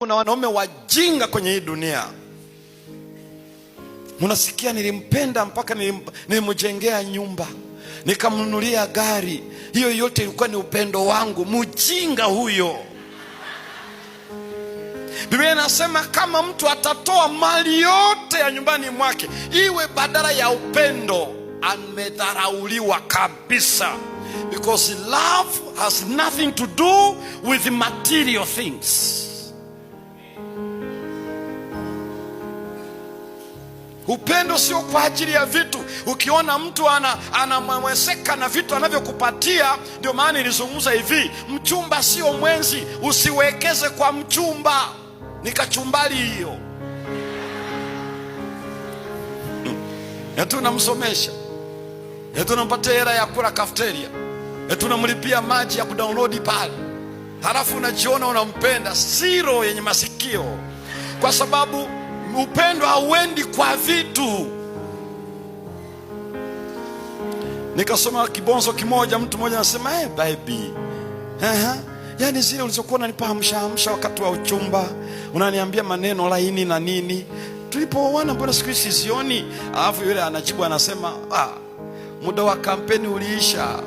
Kuna wanaume wajinga kwenye hii dunia. Unasikia nilimpenda mpaka nilimjengea nyumba, nikamnunulia gari. Hiyo yote ilikuwa ni upendo wangu. Mjinga huyo. Biblia inasema kama mtu atatoa mali yote ya nyumbani mwake iwe badala ya upendo, amedharauliwa kabisa. Because love has nothing to do with material things. Upendo sio kwa ajili ya vitu. Ukiona mtu anamweseka na vitu anavyokupatia, ndio maana nilizungumza hivi, mchumba sio mwenzi. Usiwekeze kwa mchumba, nikachumbali hiyo. Yetu namsomesha, yetu nampatia hela ya kula cafeteria, yetu namlipia maji ya kudownload pale. Halafu unajiona unampenda, siro yenye masikio. Kwa sababu upendo hauendi kwa vitu. Nikasoma kibonzo kimoja, mtu mmoja anasema baby, yani zile ulizokuwa unanipa hamsha wakati wa uchumba, unaniambia maneno laini na nini, tulipooana mbona siku hizi sizioni? Alafu yule anajibu anasema, muda wa kampeni uliisha.